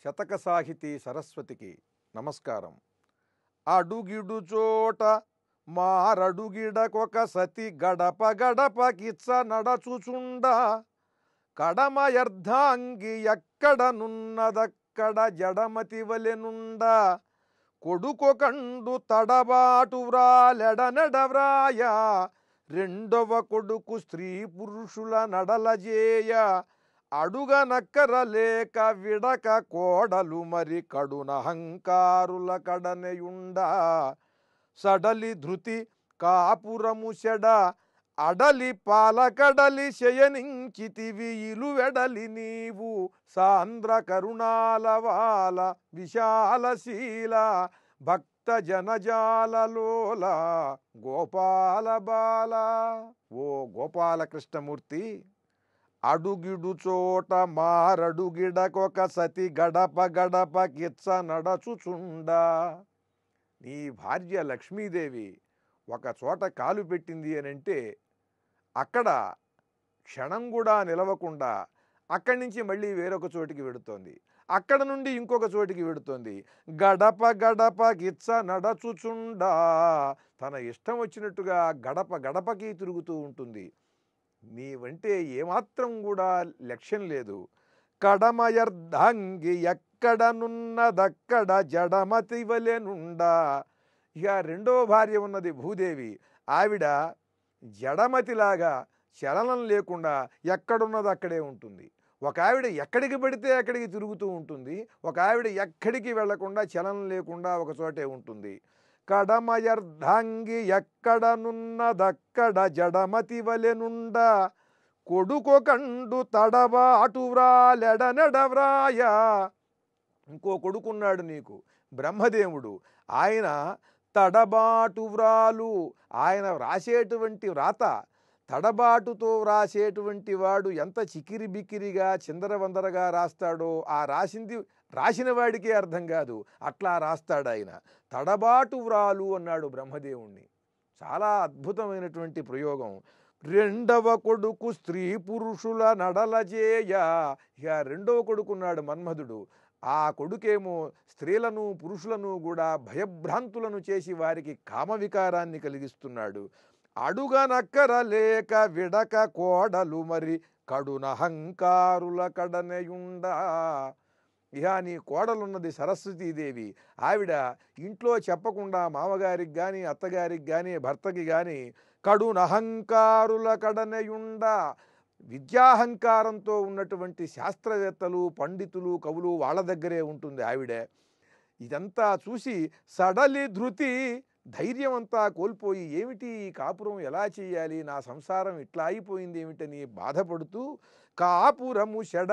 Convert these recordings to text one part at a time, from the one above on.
శతక సాహితీ సరస్వతికి నమస్కారం. అడుగిడు చోట మారడుగిడకొక సతి గడప గడపకిచ్చ నడచుచుండ కడమయర్ధాంగి ఎక్కడనున్నదక్కడ జడమతి వలెనుండ కొడుకొకండు తడబాటు వ్రాలెడనెడవ్రాయ రెండవ కొడుకు స్త్రీ పురుషుల నడలజేయ అడుగనక్కరలేక విడక కోడలు మరి కడునహంకారుల కడనెయుండ సడలి ధృతి కాపురము చెడ అడలి పాలకడలి శయనించితివి ఇలువెడలి నీవు సాంద్ర కరుణాలవాల విశాలశీల భక్త జనజాలలోల గోపాల బాల. ఓ గోపాలకృష్ణమూర్తి, అడుగిడు చోట మారడుగిడకొక సతి గడప గడపకిచ్చ నడచుచుండా. నీ భార్య లక్ష్మీదేవి ఒక చోట కాలు పెట్టింది అనంటే అక్కడ క్షణం కూడా నిలవకుండా అక్కడి నుంచి మళ్ళీ వేరొక చోటికి వెడుతోంది, అక్కడ నుండి ఇంకొక చోటికి వెడుతోంది. గడప గడపకిచ్చ నడచుచుండా, తన ఇష్టం వచ్చినట్టుగా గడప గడపకి తిరుగుతూ ఉంటుంది. నీవంటే ఏమాత్రం కూడా లక్ష్యం లేదు. కడమయర్ధాంగి ఎక్కడనున్నదక్కడ జడమతి వలెనుండా. ఇక రెండో భార్య ఉన్నది భూదేవి. ఆవిడ జడమతిలాగా చలనం లేకుండా ఎక్కడున్నది అక్కడే ఉంటుంది. ఒక ఆవిడ ఎక్కడికి పడితే అక్కడికి తిరుగుతూ ఉంటుంది, ఒక ఆవిడ ఎక్కడికి వెళ్లకుండా చలనం లేకుండా ఒక చోటే ఉంటుంది. కడమయర్ధాంగి ఎక్కడనున్నదక్కడ జడమతి వలెనుండ కొడుకొకండు తడబాటు వ్రాలెడనెడవ్రాయ. ఇంకో కొడుకున్నాడు నీకు, బ్రహ్మదేవుడు. ఆయన తడబాటు వ్రాలు, ఆయన వ్రాసేటువంటి వ్రాత తడబాటుతో వ్రాసేటువంటి వాడు ఎంత చికిరి బిక్కిరిగా చిందరవందరగా రాస్తాడో ఆ రాసిన వాడికే అర్థం కాదు, అట్లా రాస్తాడు ఆయన. తడబాటు వ్రాలు అన్నాడు బ్రహ్మదేవుణ్ణి. చాలా అద్భుతమైనటువంటి ప్రయోగం. రెండవ కొడుకు స్త్రీ పురుషుల నడలజేయ. ఇక రెండవ కొడుకున్నాడు మన్మధుడు. ఆ కొడుకేమో స్త్రీలను పురుషులను కూడా భయభ్రాంతులను చేసి వారికి కామవికారాన్ని కలిగిస్తున్నాడు. అడుగనక్కరలేక విడక కోడలు మరి కడునహంకారుల కడనెయుండ. ఇహ నీ కోడలున్నది సరస్వతీదేవి. ఆవిడ ఇంట్లో చెప్పకుండా మామగారికి కానీ అత్తగారికి కానీ భర్తకి కానీ కడునహంకారుల కడనెయుండ. విద్యాహంకారంతో ఉన్నటువంటి శాస్త్రవేత్తలు పండితులు కవులు వాళ్ళ దగ్గరే ఉంటుంది ఆవిడే. ఇదంతా చూసి సడలి ధృతి, ధైర్యం అంతా కోల్పోయి ఏమిటి ఈ కాపురం ఎలా చేయాలి, నా సంసారం ఇట్లా అయిపోయింది ఏమిటని బాధపడుతూ కాపురము చెడ,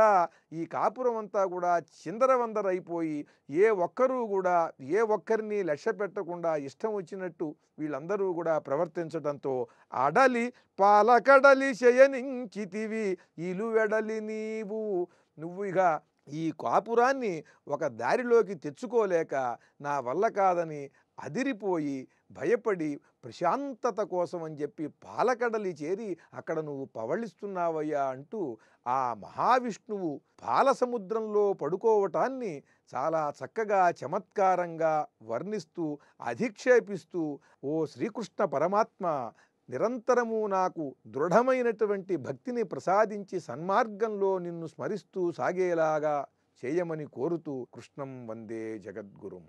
ఈ కాపురం అంతా కూడా చిందరవందరైపోయి ఏ ఒక్కరిని లక్ష్య పెట్టకుండా ఇష్టం వచ్చినట్టు వీళ్ళందరూ కూడా ప్రవర్తించడంతో అడలి పాలకడలి శయనించితివి ఇలువెడలి నువ్వు ఇక ఈ కాపురాన్ని ఒక దారిలోకి తెచ్చుకోలేక నా వల్ల కాదని అదిరిపోయి భయపడి ప్రశాంతత కోసం అని చెప్పి పాలకడలి చేరి అక్కడ నువ్వు పవళిస్తున్నావయ్యా అంటూ ఆ మహావిష్ణువు పాలసముద్రంలో పడుకోవటాన్ని చాలా చక్కగా చమత్కారంగా వర్ణిస్తూ అధిక్షేపిస్తూ, ఓ శ్రీకృష్ణ పరమాత్మ, నిరంతరము నాకు దృఢమైనటువంటి భక్తిని ప్రసాదించి సన్మార్గంలో నిన్ను స్మరిస్తూ సాగేలాగా చేయమని కోరుతూ కృష్ణం వందే జగద్గురుం.